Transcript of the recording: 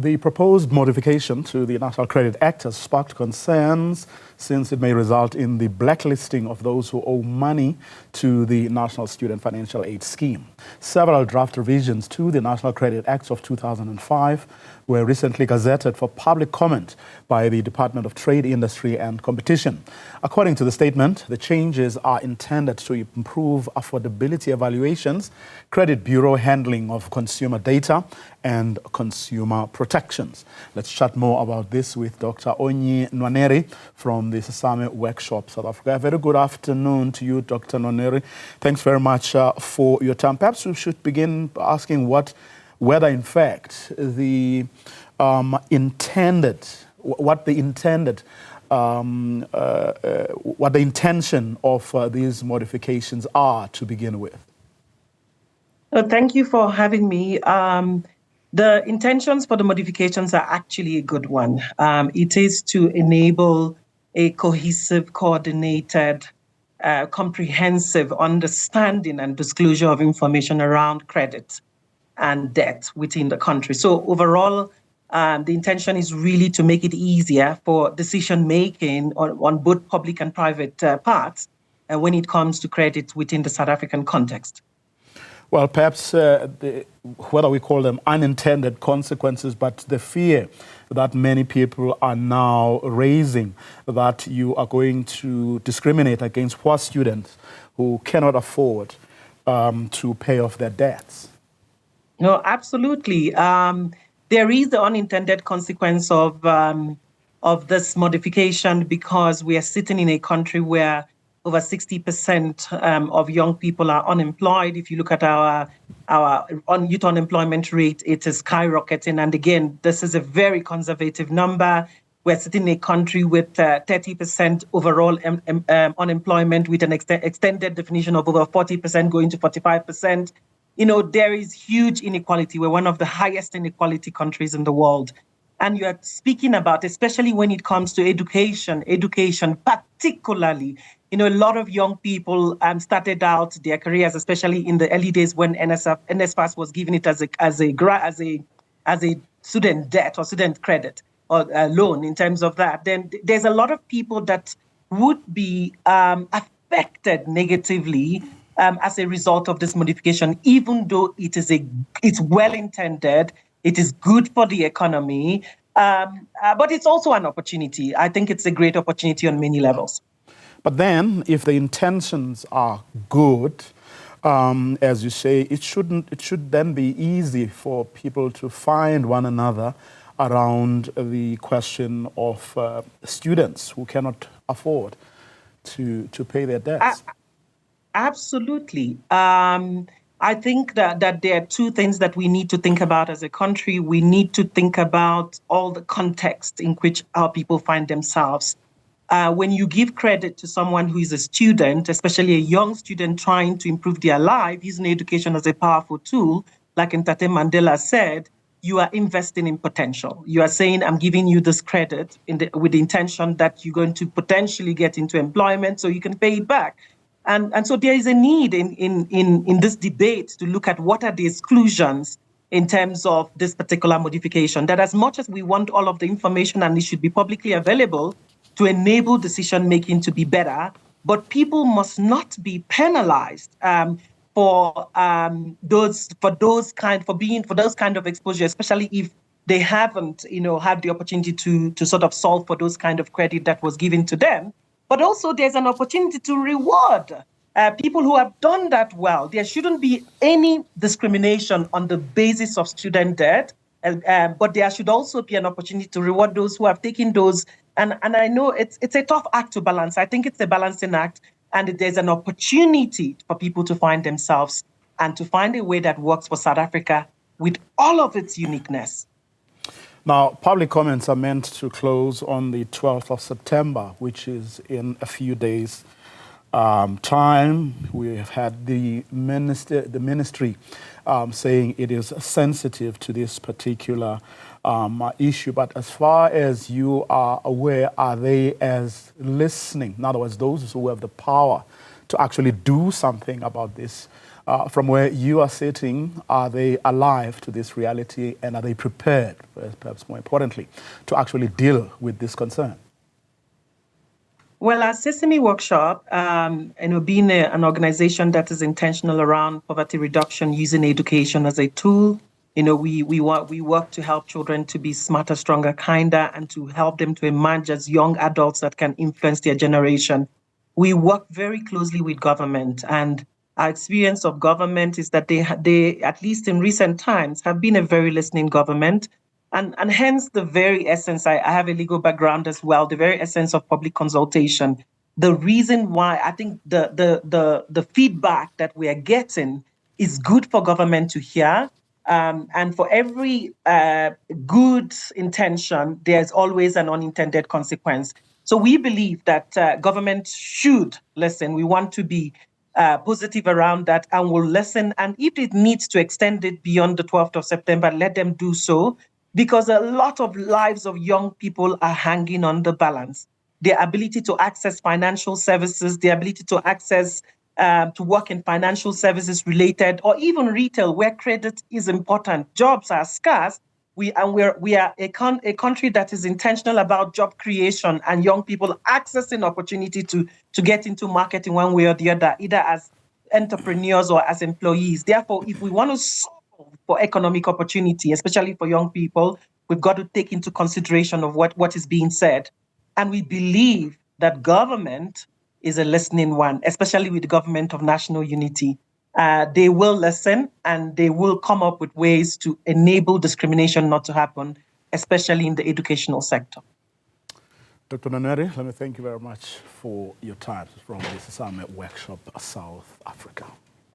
The proposed modification to the National Credit Act has sparked concerns since it may result in the blacklisting of those who owe money to the National Student Financial Aid Scheme. Several draft revisions to the National Credit Act of 2005 were recently gazetted for public comment by the Department of Trade, Industry and Competition. According to the statement, the changes are intended to improve affordability evaluations, credit bureau handling of consumer data, and consumer protections. Let's chat more about this with Dr. Onyi Nwaneri from the Sesame Workshop, South Africa. A very good afternoon to you, Dr. Nwaneri. Thanks very much for your time. Perhaps we should begin asking whether in fact the intention of these modifications are to begin with. Thank you for having me. The intentions for the modifications are actually a good one. It is to enable a cohesive, coordinated, comprehensive understanding and disclosure of information around credit and debt within the country. So overall, the intention is really to make it easier for decision-making on both public and private parts when it comes to credit within the South African context. Well, perhaps whether we call them unintended consequences, but the fear that many people are now raising that you are going to discriminate against poor students who cannot afford to pay off their debts. No, absolutely. There is the unintended consequence of this modification because we are sitting in a country where over 60% of young people are unemployed. If you look at our youth unemployment rate, it is skyrocketing. And again, this is a very conservative number. We're sitting in a country with 30% overall unemployment, with an extended definition of over 40% going to 45%. You know, there is huge inequality. We're one of the highest inequality countries in the world. And you're speaking about, especially when it comes to education particularly, you know, a lot of young people started out their careers, especially in the early days when NSFAS was giving it as a student debt or student credit or loan in terms of that. Then there's a lot of people that would be affected negatively as a result of this modification, even though it's well intended, it is good for the economy, but it's also an opportunity. I think it's a great opportunity on many levels. But then, if the intentions are good, as you say, it should then be easy for people to find one another around the question of students who cannot afford to pay their debts. Absolutely. I think that there are two things that we need to think about as a country. We need to think about all the context in which our people find themselves. When you give credit to someone who is a student, especially a young student trying to improve their life, using education as a powerful tool, like Ntate Mandela said, you are investing in potential. You are saying, I'm giving you this credit with the intention that you're going to potentially get into employment so you can pay it back. And so there is a need in this debate to look at what are the exclusions in terms of this particular modification, that as much as we want all of the information and it should be publicly available to enable decision-making to be better, but people must not be penalized for those kind of exposure, especially if they haven't, had the opportunity to sort of solve for those kind of credit that was given to them. But also there's an opportunity to reward people who have done that well. There shouldn't be any discrimination on the basis of student debt, but there should also be an opportunity to reward those who have taken those. And I know it's a tough act to balance. I think it's a balancing act, and there's an opportunity for people to find themselves and to find a way that works for South Africa with all of its uniqueness. Now, public comments are meant to close on the 12th of September, which is in a few days' time. We have had the ministry saying it is sensitive to this particular issue. But as far as you are aware, are they as listening? In other words, those who have the power to actually do something about this, From where you are sitting, are they alive to this reality, and are they prepared, perhaps more importantly, to actually deal with this concern? Well, our Sesame workshop, being an organization that is intentional around poverty reduction, using education as a tool, we work to help children to be smarter, stronger, kinder, and to help them to emerge as young adults that can influence their generation. We work very closely with government, and our experience of government is that they, at least in recent times, have been a very listening government. And hence the very essence, I have a legal background as well, the very essence of public consultation. The reason why I think the feedback that we are getting is good for government to hear. And for every good intention, there's always an unintended consequence. So we believe that government should listen. We want to be positive around that, and will listen. And if it needs to extend it beyond the 12th of September, let them do so, because a lot of lives of young people are hanging on the balance. Their ability to access financial services, their ability to access to work in financial services related, or even retail where credit is important. Jobs are scarce. We are a country that is intentional about job creation and young people accessing opportunity to get into marketing one way or the other, either as entrepreneurs or as employees. Therefore, if we want to solve for economic opportunity, especially for young people, we've got to take into consideration of what is being said. And we believe that government is a listening one, especially with the government of national unity. They will listen, and they will come up with ways to enable discrimination not to happen, especially in the educational sector. Dr. Nwaneri, let me thank you very much for your time from the Sesame workshop, South Africa.